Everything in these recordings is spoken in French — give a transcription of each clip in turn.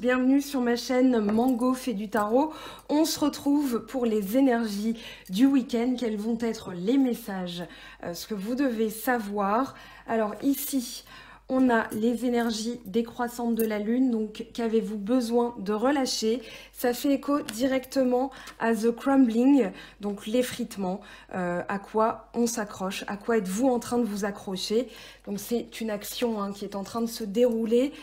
bienvenue sur ma chaîne Mango fait du tarot. On se retrouve pour les énergies du week-end. Quels vont être les messages, ce que vous devez savoir. Alors ici, on a les énergies décroissantes de la lune, donc qu'avez-vous besoin de relâcher? Ça fait écho directement à The Crumbling, donc l'effritement, à quoi on s'accroche, à quoi êtes-vous en train de vous accrocher. Donc c'est une action qui est en train de se dérouler.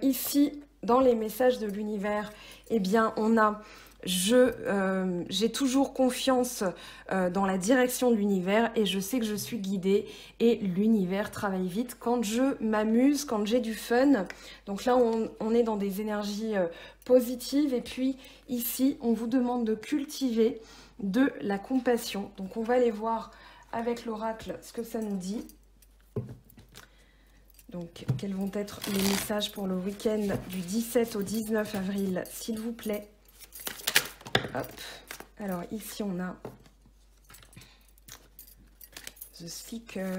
Ici, dans les messages de l'univers, eh bien on a... j'ai toujours confiance dans la direction de l'univers et je sais que je suis guidée et l'univers travaille vite quand je m'amuse, quand j'ai du fun. Donc là, on est dans des énergies positives et puis ici, on vous demande de cultiver de la compassion. Donc on va aller voir avec l'oracle ce que ça nous dit. Donc, quels vont être les messages pour le week-end du 17 au 19 avril, s'il vous plaît? Hop. Alors ici on a The Seeker.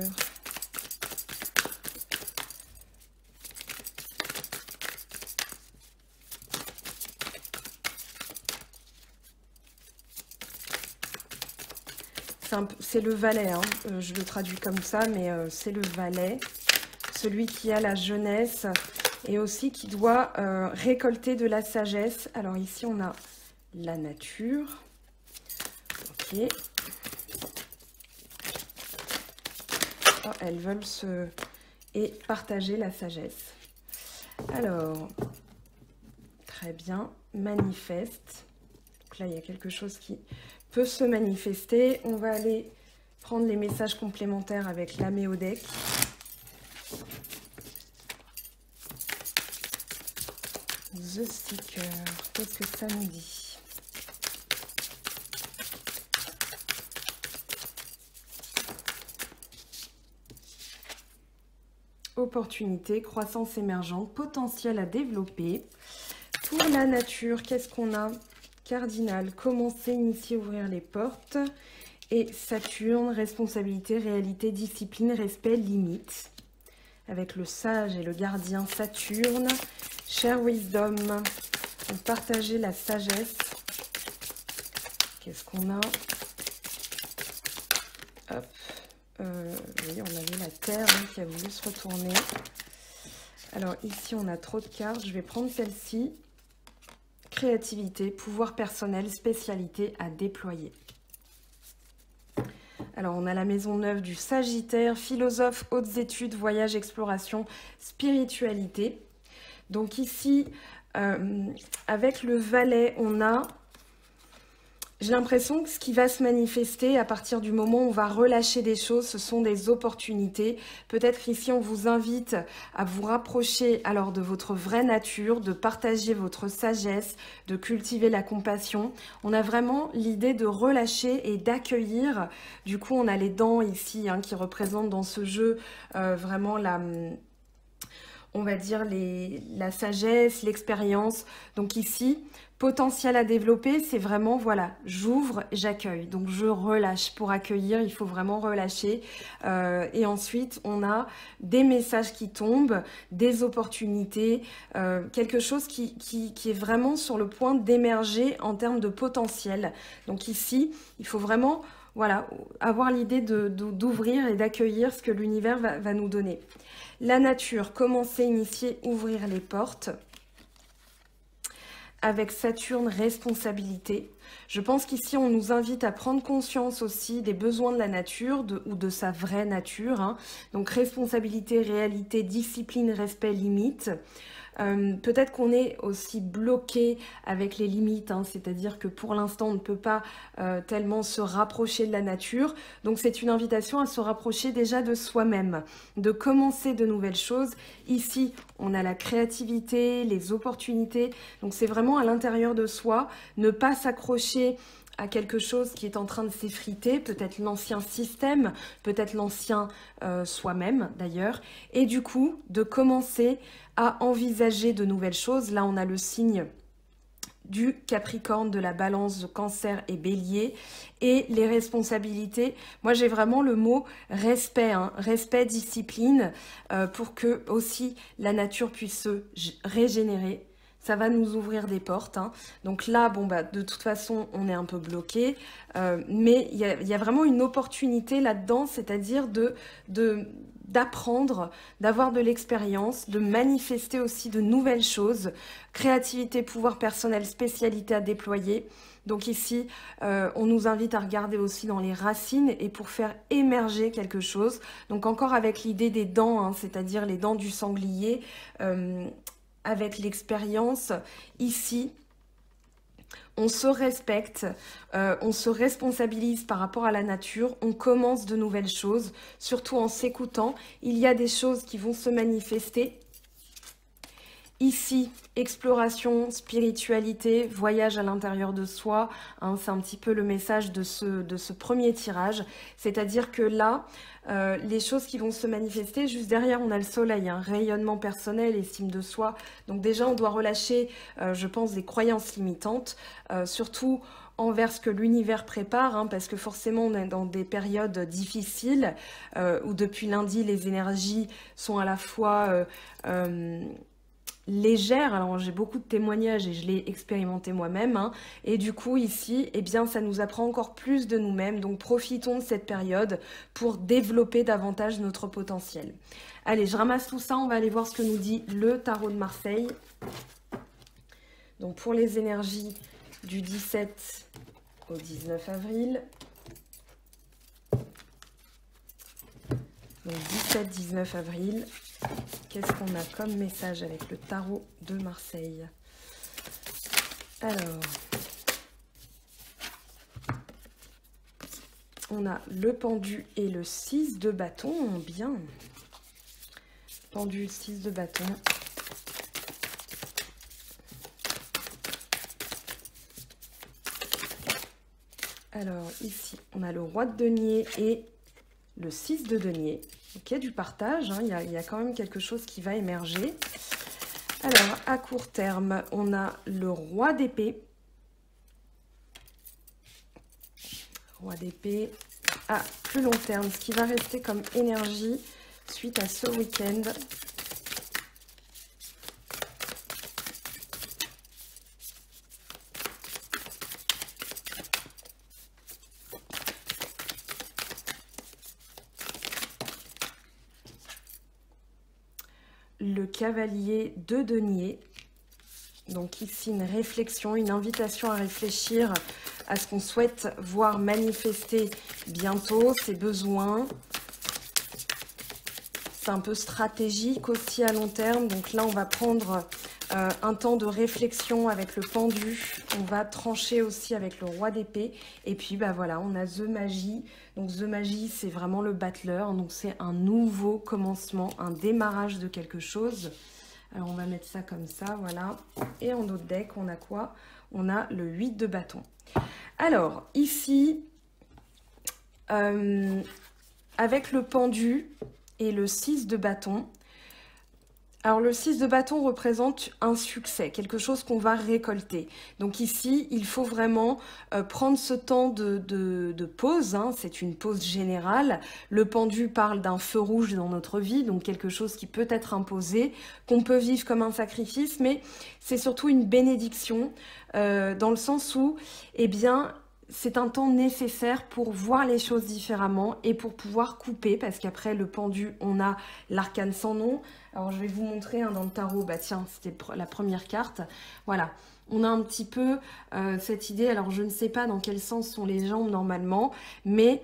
C'est le valet, je le traduis comme ça, mais c'est le valet, celui qui a la jeunesse et aussi qui doit récolter de la sagesse. Alors ici on a la nature. Ok. Oh, elles veulent et partager la sagesse. Alors, très bien, manifeste. Donc là, il y a quelque chose qui peut se manifester. On va aller prendre les messages complémentaires avec l'âme au deck. The Seeker, qu'est-ce que ça nous dit? Opportunité, croissance émergente, potentiel à développer. Pour la nature, qu'est-ce qu'on a? Cardinal, commencer, initier, ouvrir les portes. Et Saturne, responsabilité, réalité, discipline, respect, limite. Avec le sage et le gardien Saturne. Share wisdom, partager la sagesse. Qu'est-ce qu'on a? Hop. Oui, on avait la Terre qui a voulu se retourner. Alors ici, on a trop de cartes. Je vais prendre celle-ci. Créativité, pouvoir personnel, spécialité à déployer. Alors, on a la maison neuve du Sagittaire, philosophe, hautes études, voyage, exploration, spiritualité. Donc ici, avec le valet, on a... J'ai l'impression que ce qui va se manifester à partir du moment où on va relâcher des choses, ce sont des opportunités. Peut-être qu'ici, on vous invite à vous rapprocher alors de votre vraie nature, de partager votre sagesse, de cultiver la compassion. On a vraiment l'idée de relâcher et d'accueillir. Du coup, on a les dents ici qui représentent dans ce jeu vraiment la... on va dire la sagesse, l'expérience. Donc ici, potentiel à développer, c'est vraiment, voilà, j'ouvre, j'accueille. Donc je relâche. Pour accueillir, il faut vraiment relâcher. Et ensuite, on a des messages qui tombent, des opportunités, quelque chose qui est vraiment sur le point d'émerger en termes de potentiel. Donc ici, il faut vraiment... voilà, avoir l'idée d'ouvrir et d'accueillir ce que l'univers va nous donner. La nature, commencer, initier, ouvrir les portes. Avec Saturne, responsabilité. Je pense qu'ici, on nous invite à prendre conscience aussi des besoins de la nature ou de sa vraie nature. Donc, responsabilité, réalité, discipline, respect, limite. Peut-être qu'on est aussi bloqué avec les limites, c'est-à-dire que pour l'instant, on ne peut pas tellement se rapprocher de la nature. Donc, c'est une invitation à se rapprocher déjà de soi-même, de commencer de nouvelles choses. Ici, on a la créativité, les opportunités. Donc, c'est vraiment à l'intérieur de soi, ne pas s'accrocher à quelque chose qui est en train de s'effriter, peut-être l'ancien système, peut-être l'ancien soi-même d'ailleurs, et du coup, de commencer à envisager de nouvelles choses. Là, on a le signe du Capricorne, de la Balance, de Cancer et Bélier, et les responsabilités. Moi, j'ai vraiment le mot respect, respect, discipline, pour que aussi la nature puisse se régénérer. ça va nous ouvrir des portes, hein. Donc là, bon, bah, de toute façon, on est un peu bloqué, mais il y a vraiment une opportunité là-dedans, c'est-à-dire d'apprendre, d'avoir de l'expérience, de manifester aussi de nouvelles choses, créativité, pouvoir personnel, spécialité à déployer. Donc ici, on nous invite à regarder aussi dans les racines et pour faire émerger quelque chose. Donc encore avec l'idée des dents, hein, c'est-à-dire les dents du sanglier, avec l'expérience, ici, on se respecte, on se responsabilise par rapport à la nature, on commence de nouvelles choses, surtout en s'écoutant. Il y a des choses qui vont se manifester. Ici, exploration, spiritualité, voyage à l'intérieur de soi, hein, c'est un petit peu le message de ce premier tirage. C'est-à-dire que là, les choses qui vont se manifester, juste derrière, on a le soleil, hein, rayonnement personnel, estime de soi. Donc déjà, on doit relâcher, je pense, des croyances limitantes, surtout envers ce que l'univers prépare, hein, parce que forcément, on est dans des périodes difficiles, où depuis lundi, les énergies sont à la fois légère. Alors j'ai beaucoup de témoignages et je l'ai expérimenté moi-même, hein. Et du coup ici, eh bien ça nous apprend encore plus de nous-mêmes, donc profitons de cette période pour développer davantage notre potentiel. Allez, je ramasse tout ça, on va aller voir ce que nous dit le tarot de Marseille. Donc pour les énergies du 17 au 19 avril. Donc 17-19 avril. Qu'est-ce qu'on a comme message avec le tarot de Marseille? Alors, on a le pendu et le 6 de bâton. Bien. Pendu, 6 de bâton. Alors, ici, on a le roi de denier et le 6 de denier. Ok, du partage, hein, il y a quand même quelque chose qui va émerger. Alors, à court terme, on a le roi d'épée. Roi d'épée. À plus long terme, ce qui va rester comme énergie suite à ce week-end. Le cavalier de denier. Donc ici, une réflexion, une invitation à réfléchir à ce qu'on souhaite voir manifester bientôt, ses besoins. C'est un peu stratégique aussi à long terme. Donc là, on va prendre un temps de réflexion avec le pendu. On va trancher aussi avec le roi d'épée. Et puis, bah voilà, on a The Magie. Donc The Magie, c'est vraiment le battleur. Donc c'est un nouveau commencement, un démarrage de quelque chose. Alors, on va mettre ça comme ça, voilà. Et en autre deck, on a quoi? On a le 8 de bâton. Alors, ici, avec le pendu et le 6 de bâton. Alors, le 6 de bâton représente un succès, quelque chose qu'on va récolter. Donc ici, il faut vraiment prendre ce temps de pause, hein, c'est une pause générale. Le pendu parle d'un feu rouge dans notre vie, donc quelque chose qui peut être imposé, qu'on peut vivre comme un sacrifice, mais c'est surtout une bénédiction, dans le sens où, eh bien, c'est un temps nécessaire pour voir les choses différemment et pour pouvoir couper, parce qu'après le pendu, on a l'arcane sans nom. Alors, je vais vous montrer, hein, dans le tarot, bah tiens, c'était la première carte. Voilà, on a un petit peu cette idée. Alors, je ne sais pas dans quel sens sont les jambes normalement, mais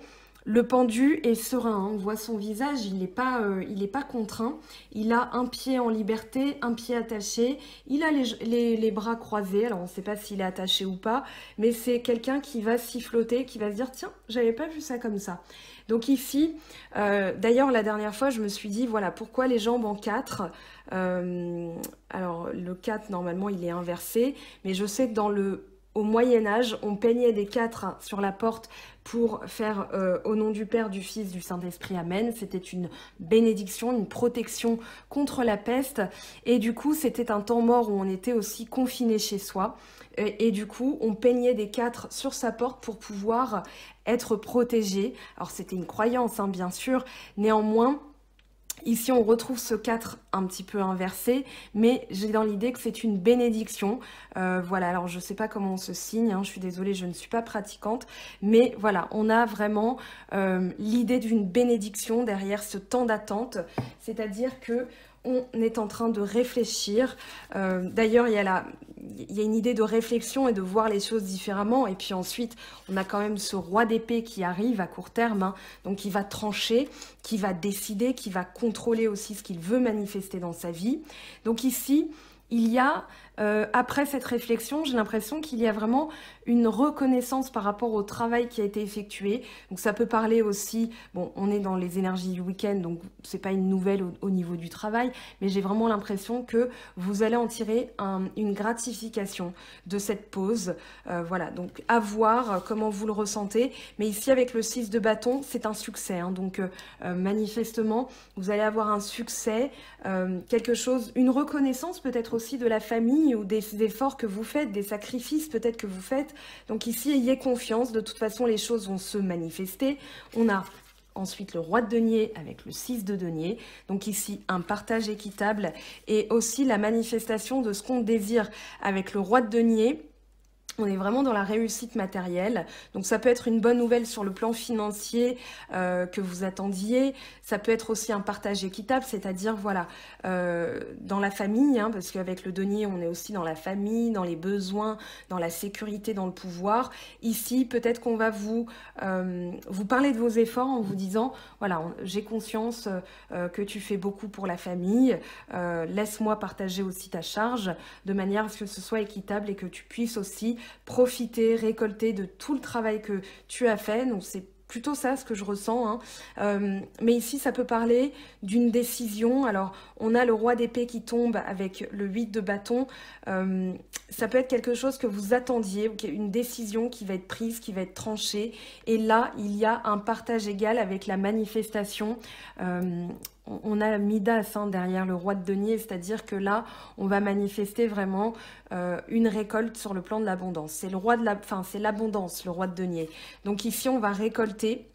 le pendu est serein, hein. On voit son visage, il n'est pas contraint. Il a un pied en liberté, un pied attaché. Il a les bras croisés. Alors, on ne sait pas s'il est attaché ou pas, mais c'est quelqu'un qui va siffloter, qui va se dire « Tiens, j'avais pas vu ça comme ça ». Donc ici, d'ailleurs, la dernière fois, je me suis dit, voilà, pourquoi les jambes en 4 alors, le 4, normalement, il est inversé, mais je sais que au Moyen-Âge, on peignait des 4 sur la porte pour faire au nom du Père, du Fils, du Saint-Esprit, Amen. C'était une bénédiction, une protection contre la peste. Et du coup, c'était un temps mort où on était aussi confiné chez soi. Et du coup, on peignait des 4 sur sa porte pour pouvoir être protégé. Alors, c'était une croyance, hein, bien sûr. Néanmoins, Ici, on retrouve ce 4 un petit peu inversé, mais j'ai dans l'idée que c'est une bénédiction. Voilà, alors je ne sais pas comment on se signe, hein, je suis désolée, je ne suis pas pratiquante, mais voilà, on a vraiment l'idée d'une bénédiction derrière ce temps d'attente, c'est-à-dire que on est en train de réfléchir. D'ailleurs, il y a une idée de réflexion et de voir les choses différemment. Et puis ensuite, on a quand même ce roi d'épée qui arrive à court terme, hein, donc qui va trancher, qui va décider, qui va contrôler aussi ce qu'il veut manifester dans sa vie. Donc ici, il y a, après cette réflexion, j'ai l'impression qu'il y a vraiment une reconnaissance par rapport au travail qui a été effectué. Donc ça peut parler aussi, bon, on est dans les énergies du week-end, donc c'est pas une nouvelle au niveau du travail, mais j'ai vraiment l'impression que vous allez en tirer une gratification de cette pause. Voilà, donc à voir comment vous le ressentez. Mais ici, avec le 6 de bâton, c'est un succès. Hein, donc manifestement, vous allez avoir un succès, quelque chose, une reconnaissance peut-être aussi de la famille ou des efforts que vous faites, des sacrifices peut-être que vous faites. Donc ici, ayez confiance, de toute façon, les choses vont se manifester. On a ensuite le roi de denier avec le 6 de denier. Donc ici, un partage équitable et aussi la manifestation de ce qu'on désire avec le roi de denier. On est vraiment dans la réussite matérielle. Donc ça peut être une bonne nouvelle sur le plan financier que vous attendiez. Ça peut être aussi un partage équitable, c'est-à-dire voilà, dans la famille, hein, parce qu'avec le denier, on est aussi dans la famille, dans les besoins, dans la sécurité, dans le pouvoir. Ici, peut-être qu'on va vous parler de vos efforts en vous disant, voilà, j'ai conscience que tu fais beaucoup pour la famille. Laisse-moi partager aussi ta charge de manière à ce que ce soit équitable et que tu puisses aussi profiter, récolter de tout le travail que tu as fait. Donc c'est plutôt ça ce que je ressens. Hein. Mais ici, ça peut parler d'une décision. Alors, on a le roi d'épée qui tombe avec le 8 de bâton. Ça peut être quelque chose que vous attendiez, une décision qui va être prise, qui va être tranchée. Et là, il y a un partage égal avec la manifestation. On a Midas hein, derrière le roi de denier, c'est-à-dire que là, on va manifester vraiment une récolte sur le plan de l'abondance. C'est c'est l'abondance, le roi de denier. Donc ici, on va récolter.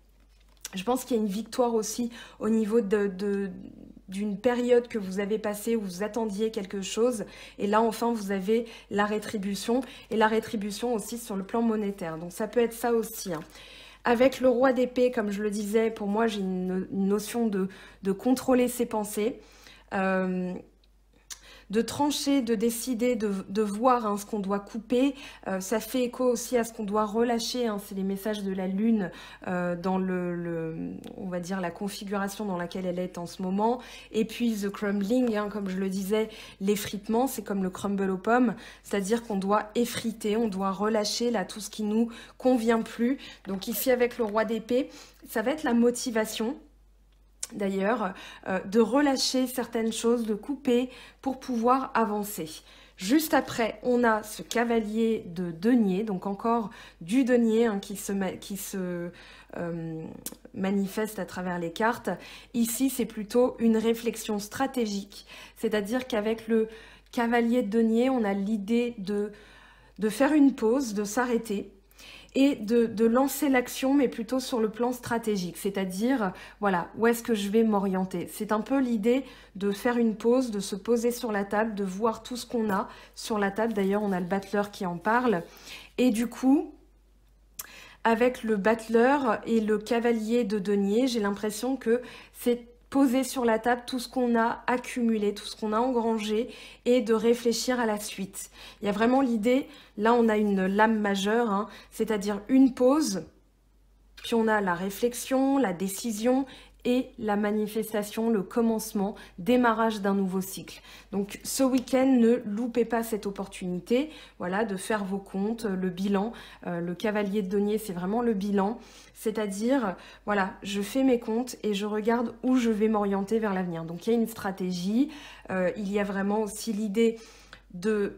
Je pense qu'il y a une victoire aussi au niveau d'une période que vous avez passée où vous attendiez quelque chose. Et là, enfin, vous avez la rétribution. Et la rétribution aussi sur le plan monétaire. Donc ça peut être ça aussi. Hein. Avec le roi d'épée, comme je le disais, pour moi, j'ai une notion de contrôler ses pensées, de trancher, de décider, de voir hein, ce qu'on doit couper. Ça fait écho aussi à ce qu'on doit relâcher. Hein, c'est les messages de la Lune dans on va dire, la configuration dans laquelle elle est en ce moment. Et puis, the crumbling, hein, comme je le disais, l'effritement, c'est comme le crumble aux pommes. C'est-à-dire qu'on doit effriter, on doit relâcher là tout ce qui nous convient plus. Donc ici, avec le roi d'épée, ça va être la motivation. D'ailleurs, de relâcher certaines choses, de couper pour pouvoir avancer. Juste après, on a ce cavalier de denier, donc encore du denier hein, qui se manifeste à travers les cartes. Ici, c'est plutôt une réflexion stratégique, c'est-à-dire qu'avec le cavalier de denier, on a l'idée de faire une pause, de s'arrêter, et de lancer l'action, mais plutôt sur le plan stratégique, c'est-à-dire, voilà, où est-ce que je vais m'orienter. C'est un peu l'idée de faire une pause, de se poser sur la table, de voir tout ce qu'on a sur la table. D'ailleurs, on a le battleur qui en parle. Et du coup, avec le battleur et le cavalier de denier, j'ai l'impression que c'est poser sur la table tout ce qu'on a accumulé, tout ce qu'on a engrangé et de réfléchir à la suite. Il y a vraiment l'idée, là on a une lame majeure, hein, c'est-à-dire une pause, puis on a la réflexion, la décision et la manifestation, le commencement, démarrage d'un nouveau cycle. Donc ce week-end, ne loupez pas cette opportunité, voilà, de faire vos comptes, le bilan. Le cavalier de denier, c'est vraiment le bilan, c'est-à-dire, voilà, je fais mes comptes et je regarde où je vais m'orienter vers l'avenir. Donc il y a une stratégie, il y a vraiment aussi l'idée de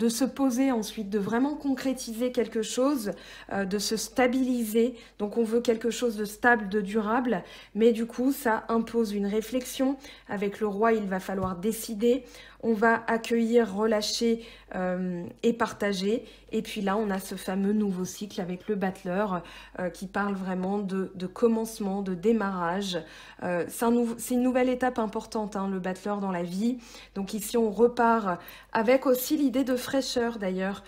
se poser ensuite, de vraiment concrétiser quelque chose, de se stabiliser. Donc on veut quelque chose de stable, de durable, mais du coup ça impose une réflexion. Avec le roi, il va falloir décider. On va accueillir, relâcher et partager. Et puis là, on a ce fameux nouveau cycle avec le battleur qui parle vraiment de commencement, de démarrage. C'est une nouvelle étape importante, hein, le battleur dans la vie. Donc ici, on repart avec aussi l'idée de fraîcheur d'ailleurs.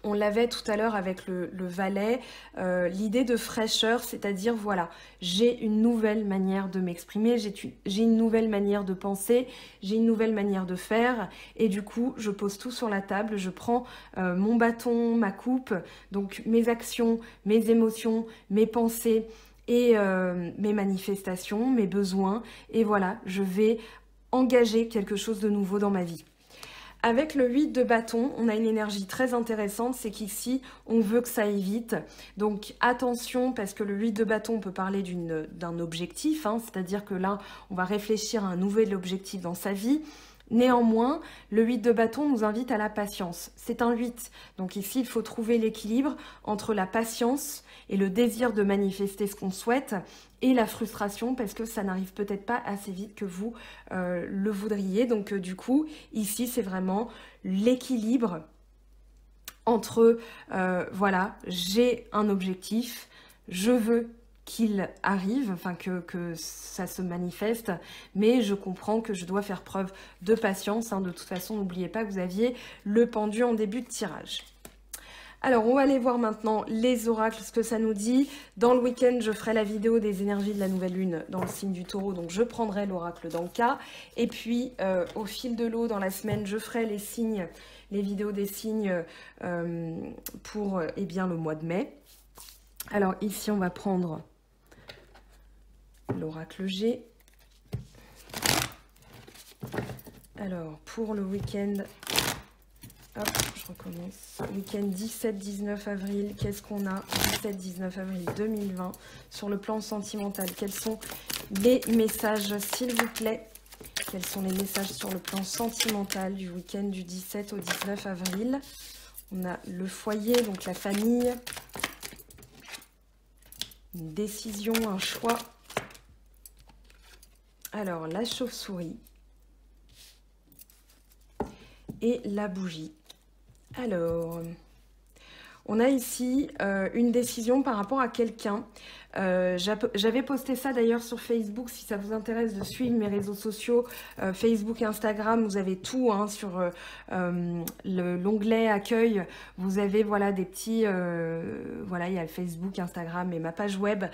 On l'avait tout à l'heure avec le valet, l'idée de fraîcheur, c'est-à-dire, voilà, j'ai une nouvelle manière de m'exprimer, j'ai une nouvelle manière de penser, j'ai une nouvelle manière de faire, et du coup, je pose tout sur la table, je prends mon bâton, ma coupe, donc mes actions, mes émotions, mes pensées et mes manifestations, mes besoins, et voilà, je vais engager quelque chose de nouveau dans ma vie. Avec le 8 de bâton, on a une énergie très intéressante, c'est qu'ici, on veut que ça aille vite. Donc attention, parce que le 8 de bâton, on peut parler d'un objectif, hein, c'est-à-dire que là, on va réfléchir à un nouvel objectif dans sa vie. Néanmoins, le 8 de bâton nous invite à la patience. C'est un 8, donc ici, il faut trouver l'équilibre entre la patience et le désir de manifester ce qu'on souhaite, et la frustration parce que ça n'arrive peut-être pas assez vite que vous le voudriez. Donc du coup, ici, c'est vraiment l'équilibre entre, voilà, j'ai un objectif, je veux qu'il arrive, enfin que ça se manifeste, mais je comprends que je dois faire preuve de patience, hein. De toute façon, n'oubliez pas que vous aviez le pendu en début de tirage. Alors, on va aller voir maintenant les oracles, ce que ça nous dit. Dans le week-end, je ferai la vidéo des énergies de la nouvelle lune dans le signe du taureau, donc je prendrai l'oracle dans le cas. Et puis, au fil de l'eau, dans la semaine, je ferai les signes, les vidéos des signes pour eh bien, le mois de mai. Alors, ici, on va prendre l'oracle G. Alors, pour le week-end... Hop, je recommence. Week-end 17-19 avril, qu'est-ce qu'on a? 17-19 avril 2020, sur le plan sentimental. Quels sont les messages, s'il vous plaît? Quels sont les messages sur le plan sentimental du week-end du 17 au 19 avril? On a le foyer, donc la famille. Une décision, un choix. Alors, la chauve-souris. Et la bougie. Alors, on a ici une décision par rapport à quelqu'un. J'avais posté ça d'ailleurs sur Facebook, si ça vous intéresse de suivre mes réseaux sociaux, Facebook et Instagram, vous avez tout, hein, sur l'onglet accueil, vous avez voilà des petits, voilà, il y a le Facebook, Instagram et ma page web.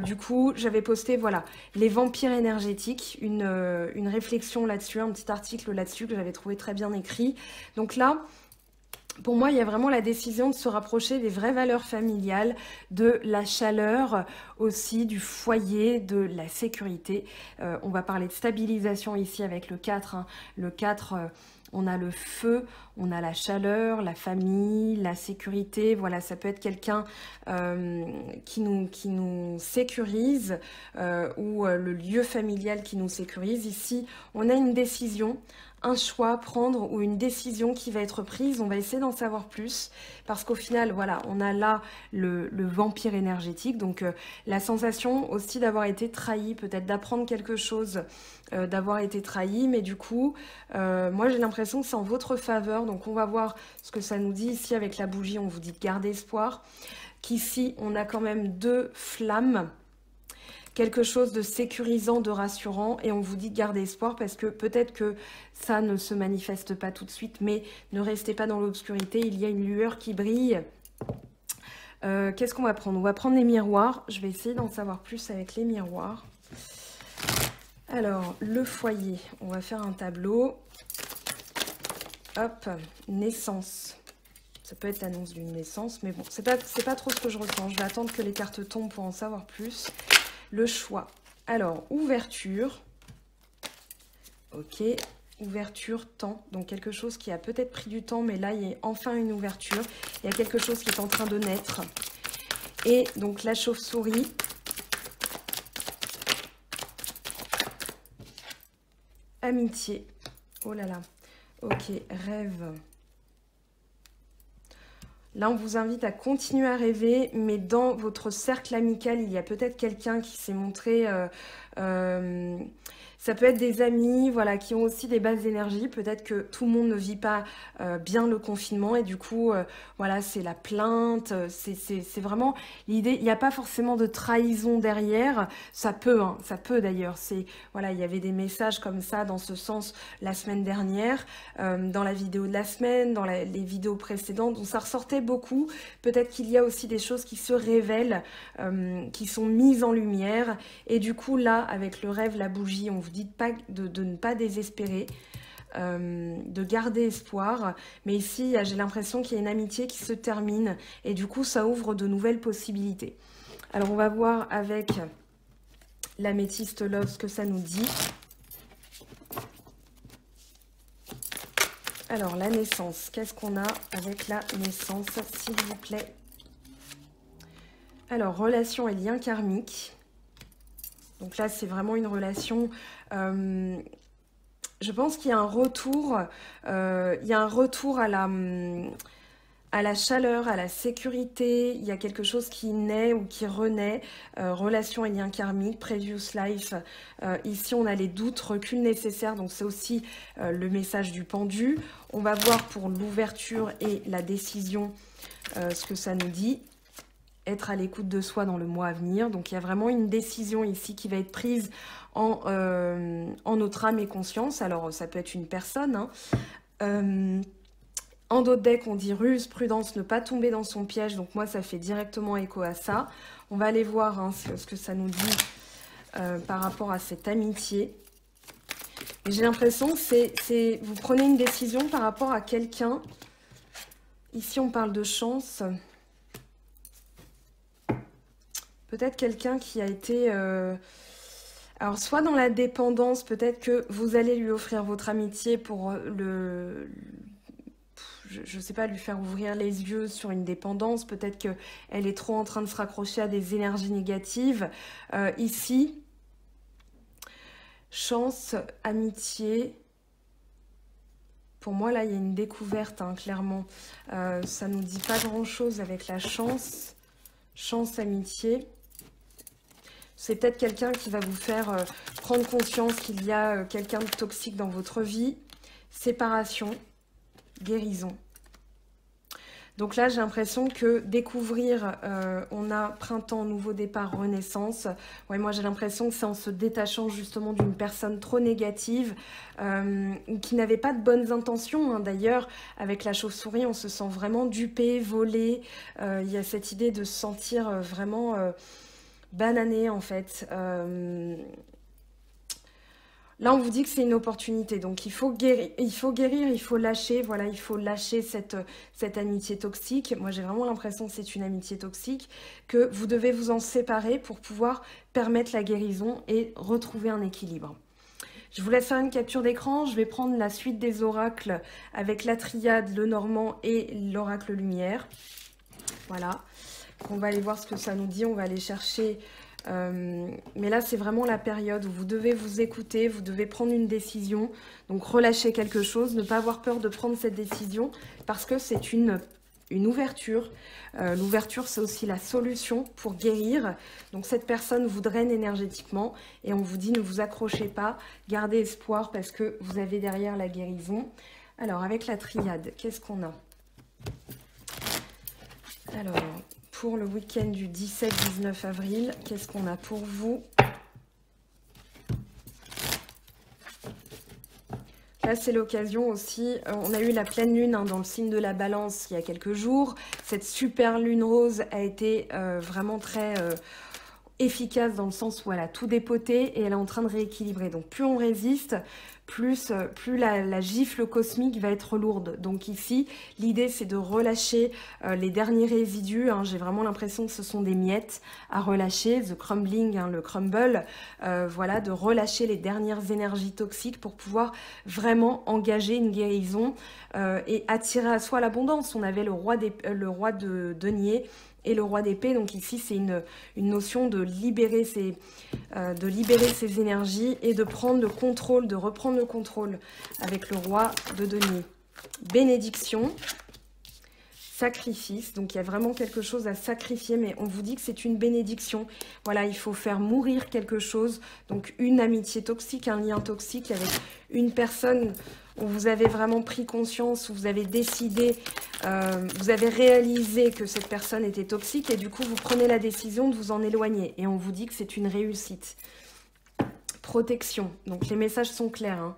Du coup, j'avais posté voilà les vampires énergétiques, une réflexion là-dessus, un petit article là-dessus que j'avais trouvé très bien écrit. Donc là, pour moi, il y a vraiment la décision de se rapprocher des vraies valeurs familiales, de la chaleur aussi, du foyer, de la sécurité. On va parler de stabilisation ici avec le 4. Hein. Le 4, on a le feu, on a la chaleur, la famille, la sécurité. Voilà, ça peut être quelqu'un qui nous sécurise ou le lieu familial qui nous sécurise. Ici, on a une décision, un choix à prendre ou une décision qui va être prise. On va essayer d'en savoir plus parce qu'au final, voilà, on a là le vampire énergétique. Donc, la sensation aussi d'avoir été trahi, peut-être d'apprendre quelque chose, d'avoir été trahi. Mais du coup, moi, j'ai l'impression que c'est en votre faveur. Donc, on va voir ce que ça nous dit ici avec la bougie. On vous dit de garder espoir. Qu'ici, on a quand même 2 flammes. Quelque chose de sécurisant, de rassurant, et on vous dit de garder espoir parce que peut-être que ça ne se manifeste pas tout de suite, mais ne restez pas dans l'obscurité, il y a une lueur qui brille. Qu'est-ce qu'on va prendre? On va prendre les miroirs, je vais essayer d'en savoir plus avec les miroirs. Alors, le foyer, on va faire un tableau. Hop, naissance. Ça peut être l'annonce d'une naissance, mais bon, c'est pas trop ce que je ressens. Je vais attendre que les cartes tombent pour en savoir plus. Le choix. Alors, ouverture. Ok, ouverture, temps. Donc, quelque chose qui a peut-être pris du temps, mais là, il y a enfin une ouverture. Il y a quelque chose qui est en train de naître. Et donc, la chauve-souris. Amitié. Oh là là. Ok, rêve. Là, on vous invite à continuer à rêver, mais dans votre cercle amical, il y a peut-être quelqu'un qui s'est montré Ça peut être des amis, voilà, qui ont aussi des basses énergies. Peut-être que tout le monde ne vit pas bien le confinement et du coup, voilà, c'est la plainte. C'est vraiment l'idée. Il n'y a pas forcément de trahison derrière. Ça peut, hein, ça peut d'ailleurs. Voilà, il y avait des messages comme ça dans ce sens la semaine dernière, dans la vidéo de la semaine, dans les vidéos précédentes. Donc ça ressortait beaucoup. Peut-être qu'il y a aussi des choses qui se révèlent, qui sont mises en lumière. Et du coup, là, avec le rêve, la bougie, on vous dit de ne pas désespérer, de garder espoir. Mais ici, j'ai l'impression qu'il y a une amitié qui se termine et du coup, ça ouvre de nouvelles possibilités. Alors, on va voir avec l'améthyste Love ce que ça nous dit. Alors, la naissance, qu'est-ce qu'on a avec la naissance, s'il vous plaît? Alors, relation et lien karmique. Donc là, c'est vraiment une relation... je pense qu'il y a un retour, à la chaleur, à la sécurité. Il y a quelque chose qui naît ou qui renaît. Relation et lien karmique, previous life. Ici, on a les doutes, recul nécessaire. Donc, c'est aussi le message du pendu. On va voir pour l'ouverture et la décision ce que ça nous dit. Être à l'écoute de soi dans le mois à venir. Donc, il y a vraiment une décision ici qui va être prise en notre âme et conscience. Alors, ça peut être une personne. Hein. En d'autres decks, on dit ruse, prudence, ne pas tomber dans son piège. Donc, moi, ça fait directement écho à ça. On va aller voir hein, ce que ça nous dit par rapport à cette amitié. J'ai l'impression que vous prenez une décision par rapport à quelqu'un. Ici, on parle de chance. Peut-être quelqu'un qui a été... alors, soit dans la dépendance, peut-être que vous allez lui offrir votre amitié pour je ne sais pas, lui faire ouvrir les yeux sur une dépendance. Peut-être qu'elle est trop en train de se raccrocher à des énergies négatives. Ici, chance, amitié... Pour moi, là, il y a une découverte, hein, clairement. Ça ne nous dit pas grand-chose avec la chance. Chance, amitié... C'est peut-être quelqu'un qui va vous faire prendre conscience qu'il y a quelqu'un de toxique dans votre vie. Séparation, guérison. Donc là, j'ai l'impression que découvrir, on a printemps, nouveau départ, renaissance. Ouais, moi, j'ai l'impression que c'est en se détachant justement d'une personne trop négative, qui n'avait pas de bonnes intentions. Hein. D'ailleurs, avec la chauve-souris, on se sent vraiment dupé, volé. Il y a cette idée de se sentir vraiment... banané en fait. Là, on vous dit que c'est une opportunité. Donc, il faut guérir, il faut lâcher. Voilà, il faut lâcher cette amitié toxique. Moi, j'ai vraiment l'impression que c'est une amitié toxique, que vous devez vous en séparer pour pouvoir permettre la guérison et retrouver un équilibre. Je vous laisse faire une capture d'écran. Je vais prendre la suite des oracles avec la triade, le normand et l'oracle lumière. Voilà. On va aller voir ce que ça nous dit, on va aller chercher. Mais là, c'est vraiment la période où vous devez vous écouter, vous devez prendre une décision. Donc, relâcher quelque chose, ne pas avoir peur de prendre cette décision parce que c'est une ouverture. L'ouverture, c'est aussi la solution pour guérir. Donc, cette personne vous draine énergétiquement et on vous dit ne vous accrochez pas, gardez espoir parce que vous avez derrière la guérison. Alors, avec la triade, qu'est-ce qu'on a? Alors... Pour le week-end du 17-19 avril, qu'est-ce qu'on a pour vous? Là, c'est l'occasion aussi. On a eu la pleine lune hein, dans le signe de la balance il y a quelques jours. Cette super lune rose a été vraiment très efficace dans le sens où elle a tout dépoté et elle est en train de rééquilibrer. Donc, plus on résiste, plus la gifle cosmique va être lourde. Donc ici, l'idée, c'est de relâcher les derniers résidus. Hein. J'ai vraiment l'impression que ce sont des miettes à relâcher, the crumbling, hein, le crumble. Voilà, de relâcher les dernières énergies toxiques pour pouvoir vraiment engager une guérison et attirer à soi l'abondance. On avait le roi de denier et le roi d'épée. Donc ici, c'est une notion de libérer ces énergies et de prendre le contrôle, de reprendre le contrôle avec le roi de denier. Bénédiction, sacrifice. Donc, il y a vraiment quelque chose à sacrifier, mais on vous dit que c'est une bénédiction. Voilà, il faut faire mourir quelque chose. Donc, une amitié toxique, un lien toxique avec une personne où vous avez vraiment pris conscience, où vous avez décidé, vous avez réalisé que cette personne était toxique et du coup, vous prenez la décision de vous en éloigner. Et on vous dit que c'est une réussite. Protection. Donc, les messages sont clairs, hein.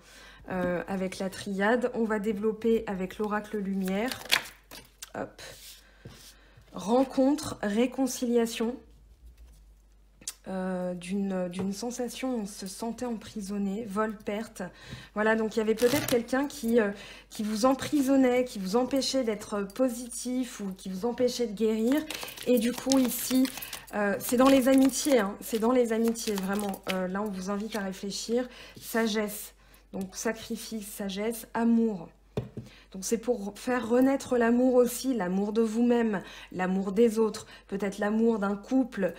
Avec la triade, on va développer avec l'oracle lumière. Hop. Rencontre, réconciliation. D'une sensation, on se sentait emprisonné, vol, perte. Voilà, donc il y avait peut-être quelqu'un qui vous emprisonnait, qui vous empêchait d'être positif ou qui vous empêchait de guérir. Et du coup, ici, c'est dans les amitiés, hein, c'est dans les amitiés, vraiment. Là, on vous invite à réfléchir. Sagesse, donc sacrifice, sagesse, amour. Donc c'est pour faire renaître l'amour aussi, l'amour de vous-même, l'amour des autres, peut-être l'amour d'un couple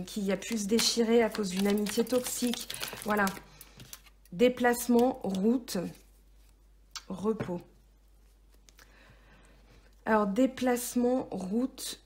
qui a pu se déchirer à cause d'une amitié toxique. Voilà. Déplacement, route, repos. Alors déplacement, route,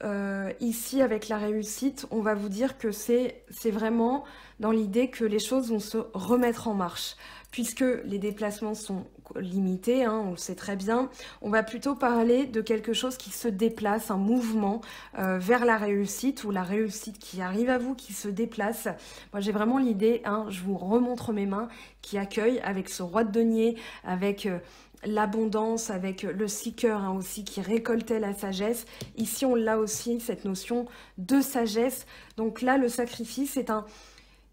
ici avec la réussite, on va vous dire que c'est vraiment dans l'idée que les choses vont se remettre en marche. Puisque les déplacements sont limités, hein, on le sait très bien, on va plutôt parler de quelque chose qui se déplace, un mouvement vers la réussite ou la réussite qui arrive à vous, qui se déplace. Moi j'ai vraiment l'idée, hein, je vous remontre mes mains, qui accueille avec ce roi de denier, avec l'abondance, avec le seeker hein, aussi qui récoltait la sagesse. Ici on l'a aussi, cette notion de sagesse. Donc là le sacrifice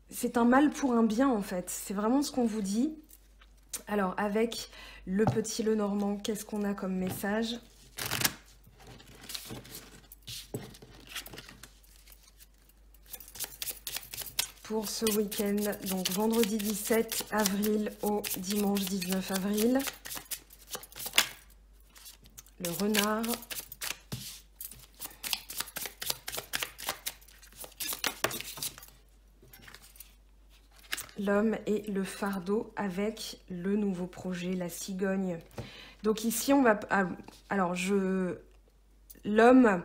c'est un mal pour un bien en fait, c'est vraiment ce qu'on vous dit. Alors avec le petit Lenormand, qu'est-ce qu'on a comme message? Pour ce week-end, donc vendredi 17 avril au dimanche 19 avril. Le renard. L'homme et le fardeau avec le nouveau projet, la cigogne. Donc ici, on va... Alors, l'homme,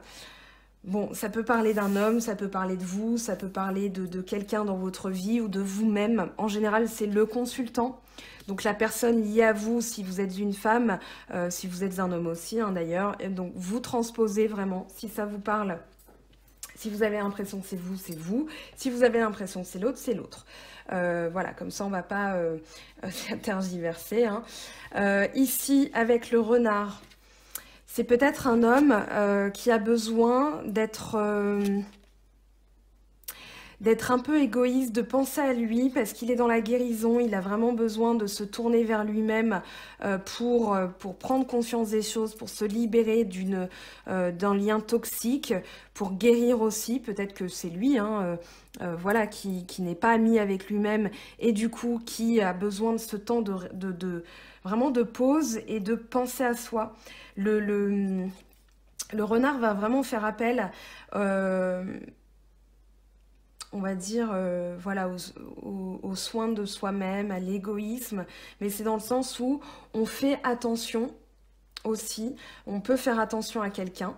bon, ça peut parler d'un homme, ça peut parler de vous, ça peut parler de quelqu'un dans votre vie ou de vous-même. En général, c'est le consultant. Donc la personne liée à vous, si vous êtes une femme, si vous êtes un homme aussi, hein, d'ailleurs. Donc vous transposez vraiment, si ça vous parle. Si vous avez l'impression que c'est vous, c'est vous. Si vous avez l'impression que c'est l'autre, c'est l'autre. Voilà, comme ça, on ne va pas tergiverser. Hein. Ici, avec le renard, c'est peut-être un homme qui a besoin d'être un peu égoïste, de penser à lui parce qu'il est dans la guérison, il a vraiment besoin de se tourner vers lui-même pour prendre conscience des choses, pour se libérer d'un lien toxique, pour guérir aussi, peut-être que c'est lui, hein, voilà, qui n'est pas ami avec lui-même et du coup qui a besoin de ce temps vraiment de pause et de penser à soi. Le renard va vraiment faire appel on va dire, voilà, aux soins de soi-même, à l'égoïsme, mais c'est dans le sens où on fait attention aussi, on peut faire attention à quelqu'un.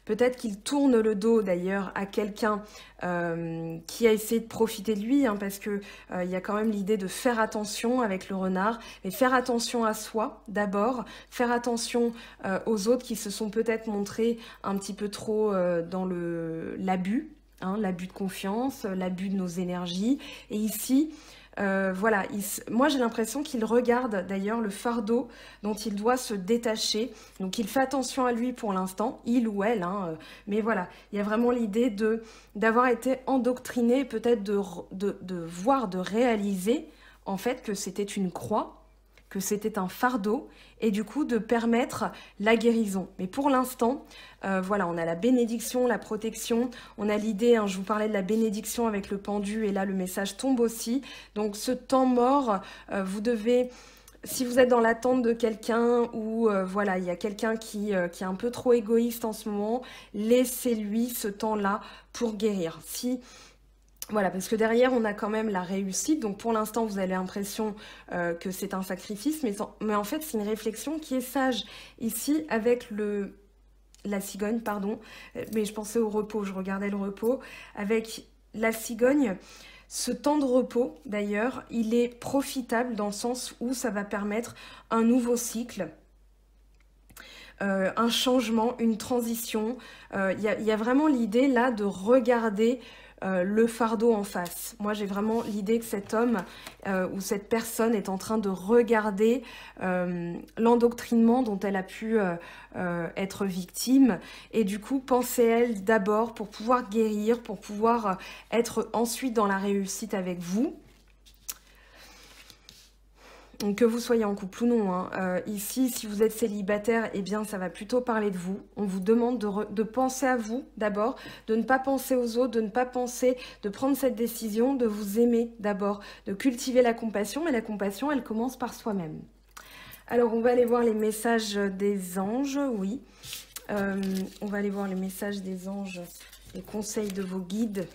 Peut-être qu'il tourne le dos d'ailleurs à quelqu'un qui a essayé de profiter de lui, hein, parce que il y a quand même l'idée de faire attention avec le renard, mais faire attention à soi d'abord, faire attention aux autres qui se sont peut-être montrés un petit peu trop dans l'abus. Hein, l'abus de confiance, l'abus de nos énergies. Et ici, voilà, moi j'ai l'impression qu'il regarde d'ailleurs le fardeau dont il doit se détacher. Donc il fait attention à lui pour l'instant, il ou elle. Hein, mais voilà, il y a vraiment l'idée d'avoir été endoctriné, peut-être de voir, de réaliser en fait que c'était une croix, que c'était un fardeau, et du coup de permettre la guérison. Mais pour l'instant, voilà, on a la bénédiction, la protection, on a l'idée, hein, je vous parlais de la bénédiction avec le pendu, et là le message tombe aussi. Donc ce temps mort, vous devez... Si vous êtes dans l'attente de quelqu'un ou voilà, il y a quelqu'un qui est un peu trop égoïste en ce moment, laissez-lui ce temps-là pour guérir. Voilà, parce que derrière, on a quand même la réussite. Donc, pour l'instant, vous avez l'impression que c'est un sacrifice. Mais en fait, c'est une réflexion qui est sage. Ici, avec le la cigogne, pardon, mais je pensais au repos, je regardais le repos. Avec la cigogne, ce temps de repos, d'ailleurs, il est profitable dans le sens où ça va permettre un nouveau cycle, un changement, une transition. Il y a vraiment l'idée là de regarder le fardeau en face. Moi, j'ai vraiment l'idée que cet homme ou cette personne est en train de regarder l'endoctrinement dont elle a pu être victime. Et du coup, pensez à elle d'abord pour pouvoir guérir, pour pouvoir être ensuite dans la réussite avec vous. Donc, que vous soyez en couple ou non, hein. Ici, si vous êtes célibataire, eh bien, ça va plutôt parler de vous. On vous demande de penser à vous d'abord, de ne pas penser aux autres, de ne pas penser, de prendre cette décision, de vous aimer d'abord, de cultiver la compassion. Et la compassion, elle commence par soi-même. Alors, on va aller voir les messages des anges, oui. On va aller voir les messages des anges, les conseils de vos guides.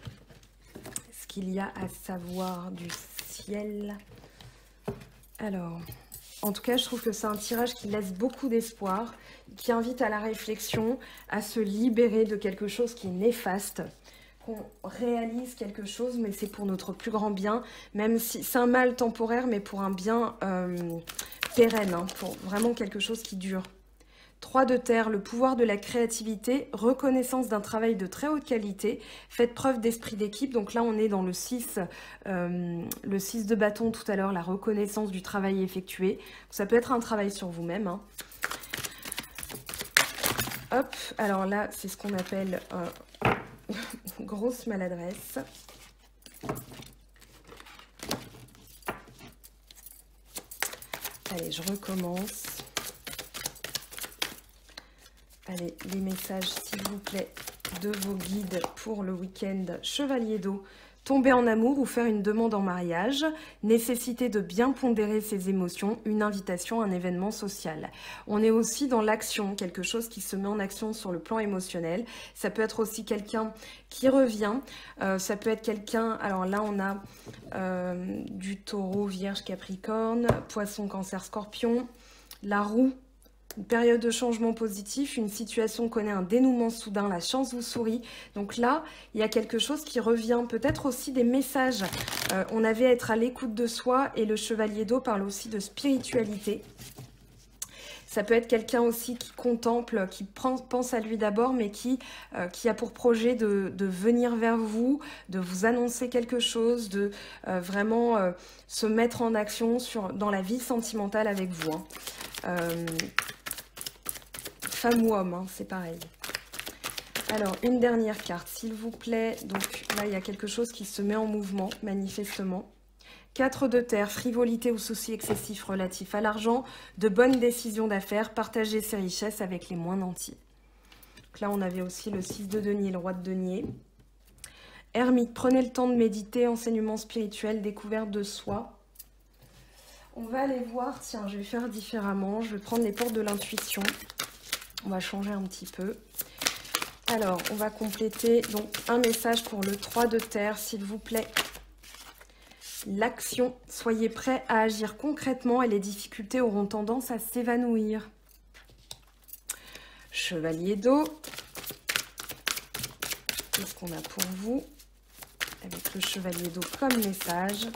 Ce qu'il y a à savoir du ciel. Alors, en tout cas, je trouve que c'est un tirage qui laisse beaucoup d'espoir, qui invite à la réflexion, à se libérer de quelque chose qui est néfaste, qu'on réalise quelque chose, mais c'est pour notre plus grand bien, même si c'est un mal temporaire, mais pour un bien pérenne, hein, pour vraiment quelque chose qui dure. 3 de terre, le pouvoir de la créativité, reconnaissance d'un travail de très haute qualité, faites preuve d'esprit d'équipe. Donc là, on est dans le 6 de bâton tout à l'heure, la reconnaissance du travail effectué. Ça peut être un travail sur vous-même, hein. Hop, alors là, c'est ce qu'on appelle grosse maladresse. Allez, je recommence. Allez, les messages, s'il vous plaît, de vos guides pour le week-end. Chevalier d'eau, tomber en amour ou faire une demande en mariage. Nécessité de bien pondérer ses émotions. Une invitation à un événement social. On est aussi dans l'action, quelque chose qui se met en action sur le plan émotionnel. Ça peut être aussi quelqu'un qui revient. Ça peut être quelqu'un... Alors là, on a du taureau, vierge, capricorne, poisson, cancer, scorpion. La roue. Une période de changement positif, une situation connaît un dénouement soudain, la chance vous sourit. Donc là, il y a quelque chose qui revient, peut-être aussi des messages. On avait à être à l'écoute de soi et le chevalier d'eau parle aussi de spiritualité. Ça peut être quelqu'un aussi qui contemple, qui pense à lui d'abord, mais qui a pour projet de venir vers vous, de vous annoncer quelque chose, de vraiment se mettre en action dans la vie sentimentale avec vous, hein. Femme ou homme, hein, c'est pareil. Alors, une dernière carte, s'il vous plaît. Donc là, il y a quelque chose qui se met en mouvement, manifestement. 4 de terre, frivolité ou soucis excessifs relatifs à l'argent. De bonnes décisions d'affaires, partager ses richesses avec les moins nantis. Donc là, on avait aussi le 6 de denier, le roi de denier. Ermite, prenez le temps de méditer, enseignement spirituel, découverte de soi. On va aller voir, tiens, je vais faire différemment. Je vais prendre les portes de l'intuition. On va changer un petit peu. Alors, on va compléter donc un message pour le 3 de terre, s'il vous plaît. L'action. Soyez prêts à agir concrètement et les difficultés auront tendance à s'évanouir. Chevalier d'eau. Qu'est-ce qu'on a pour vous? Avec le chevalier d'eau comme message.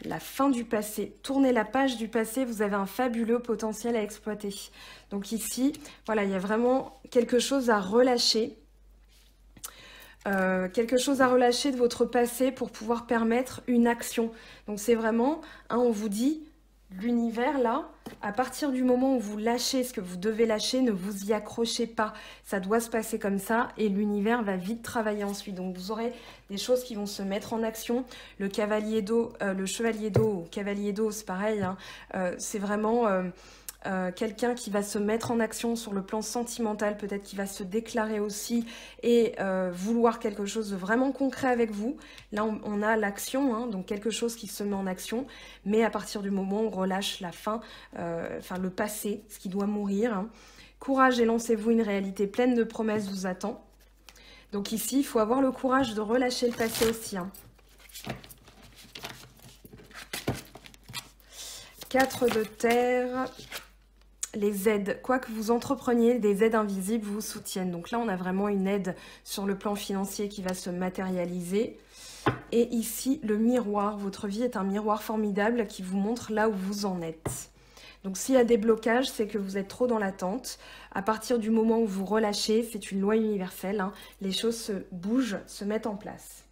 La fin du passé. Tournez la page du passé, vous avez un fabuleux potentiel à exploiter. Donc ici, voilà, il y a vraiment quelque chose à relâcher. Quelque chose à relâcher de votre passé pour pouvoir permettre une action. Donc c'est vraiment, hein, on vous dit, l'univers là, à partir du moment où vous lâchez ce que vous devez lâcher, ne vous y accrochez pas. Ça doit se passer comme ça et l'univers va vite travailler ensuite. Donc vous aurez des choses qui vont se mettre en action. Le cavalier d'eau, le chevalier d'eau, cavalier d'eau, c'est pareil, hein, c'est vraiment... quelqu'un qui va se mettre en action sur le plan sentimental, peut-être qui va se déclarer aussi et vouloir quelque chose de vraiment concret avec vous. Là, on a l'action, hein, donc quelque chose qui se met en action, mais à partir du moment où on relâche la fin, enfin le passé, ce qui doit mourir. Hein. Courage et lancez-vous, une réalité pleine de promesses vous attend. Donc ici, il faut avoir le courage de relâcher le passé aussi. Hein. 4 de terre... les aides, quoi que vous entrepreniez, des aides invisibles vous soutiennent. Donc là, on a vraiment une aide sur le plan financier qui va se matérialiser. Et ici, le miroir. Votre vie est un miroir formidable qui vous montre là où vous en êtes. Donc s'il y a des blocages, c'est que vous êtes trop dans l'attente. À partir du moment où vous relâchez, c'est une loi universelle, hein, les choses se bougent, se mettent en place.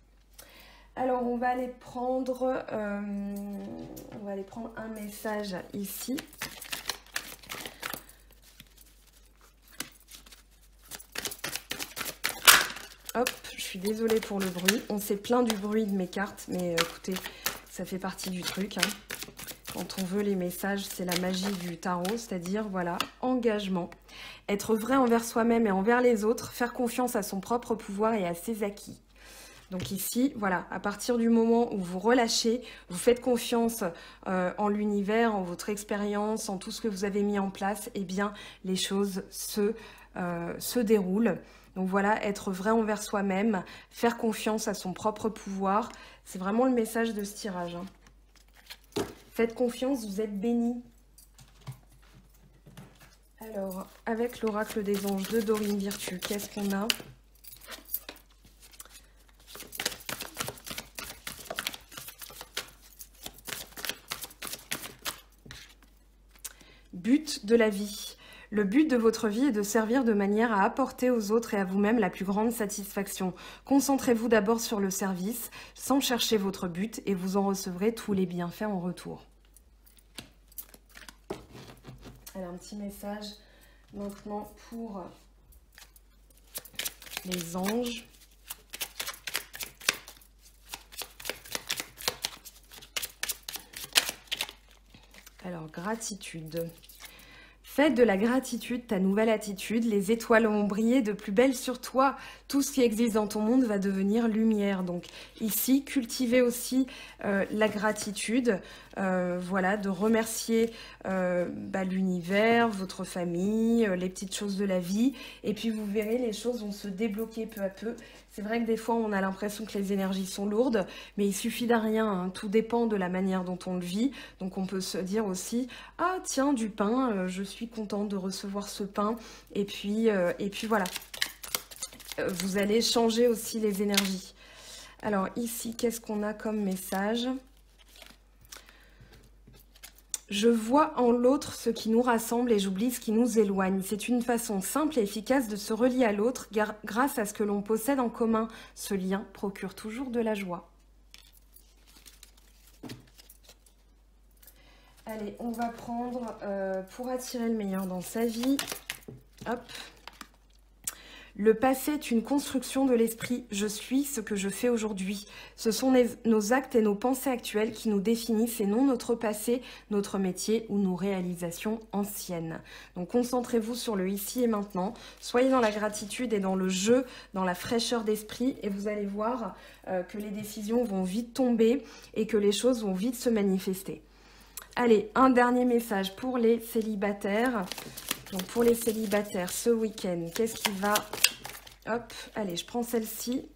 Alors on va aller prendre un message ici. Hop, je suis désolée pour le bruit. On s'est plaint du bruit de mes cartes, mais écoutez, ça fait partie du truc, hein. Quand on veut les messages, c'est la magie du tarot, c'est-à-dire, voilà, engagement. Être vrai envers soi-même et envers les autres, faire confiance à son propre pouvoir et à ses acquis. Donc ici, voilà, à partir du moment où vous relâchez, vous faites confiance en l'univers, en votre expérience, en tout ce que vous avez mis en place, eh bien, les choses se déroulent. Donc voilà, être vrai envers soi-même, faire confiance à son propre pouvoir, c'est vraiment le message de ce tirage, hein. Faites confiance, vous êtes bénis. Alors, avec l'oracle des anges de Dorine Virtue, qu'est-ce qu'on a? But de la vie. Le but de votre vie est de servir de manière à apporter aux autres et à vous-même la plus grande satisfaction. Concentrez-vous d'abord sur le service, sans chercher votre but, et vous en recevrez tous les bienfaits en retour. Alors, un petit message maintenant pour les anges. Alors, gratitude. Fais de la gratitude ta nouvelle attitude. Les étoiles vont briller de plus belle sur toi. Tout ce qui existe dans ton monde va devenir lumière. Donc ici, cultivez aussi la gratitude. Voilà, de remercier l'univers, votre famille, les petites choses de la vie. Et puis vous verrez, les choses vont se débloquer peu à peu. C'est vrai que des fois, on a l'impression que les énergies sont lourdes, mais il suffit d'un rien, hein. Tout dépend de la manière dont on le vit. Donc on peut se dire aussi, ah tiens, du pain, je suis contente de recevoir ce pain. Et puis voilà, vous allez changer aussi les énergies. Alors ici, qu'est-ce qu'on a comme message ? Je vois en l'autre ce qui nous rassemble et j'oublie ce qui nous éloigne. C'est une façon simple et efficace de se relier à l'autre grâce à ce que l'on possède en commun. Ce lien procure toujours de la joie. Allez, on va prendre pour attirer le meilleur dans sa vie. Hop. Le passé est une construction de l'esprit. Je suis ce que je fais aujourd'hui. Ce sont nos actes et nos pensées actuelles qui nous définissent et non notre passé, notre métier ou nos réalisations anciennes. Donc concentrez-vous sur le ici et maintenant. Soyez dans la gratitude et dans le jeu, dans la fraîcheur d'esprit et vous allez voir que les décisions vont vite tomber et que les choses vont vite se manifester. Allez, un dernier message pour les célibataires. Donc pour les célibataires, ce week-end, qu'est-ce qui va... Hop, allez, je prends celle-ci.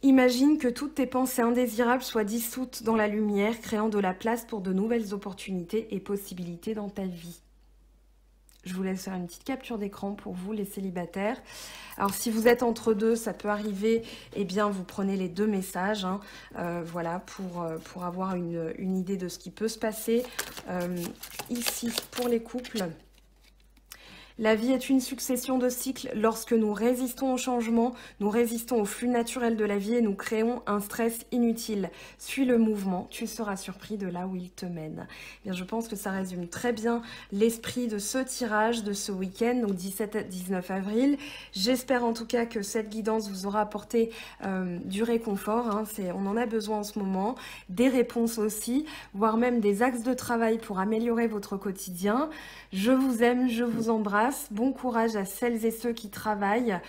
Imagine que toutes tes pensées indésirables soient dissoutes dans la lumière, créant de la place pour de nouvelles opportunités et possibilités dans ta vie. Je vous laisse faire une petite capture d'écran pour vous, les célibataires. Alors, si vous êtes entre deux, ça peut arriver, eh bien, vous prenez les deux messages, hein, voilà, pour avoir une idée de ce qui peut se passer. Ici, pour les couples, la vie est une succession de cycles. Lorsque nous résistons au changement, nous résistons au flux naturel de la vie et nous créons un stress inutile. Suis le mouvement, tu seras surpris de là où il te mène. Bien, je pense que ça résume très bien l'esprit de ce tirage de ce week-end, donc 17-19 avril. J'espère en tout cas que cette guidance vous aura apporté du réconfort, hein, on en a besoin en ce moment, des réponses aussi, voire même des axes de travail pour améliorer votre quotidien. Je vous aime, je vous embrasse. Bon courage à celles et ceux qui travaillent.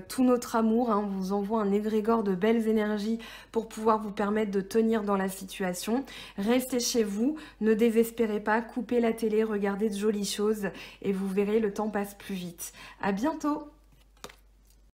Tout notre amour, hein, vous envoie un égrégore de belles énergies pour pouvoir vous permettre de tenir dans la situation. Restez chez vous, ne désespérez pas, coupez la télé, regardez de jolies choses et vous verrez, le temps passe plus vite. À bientôt!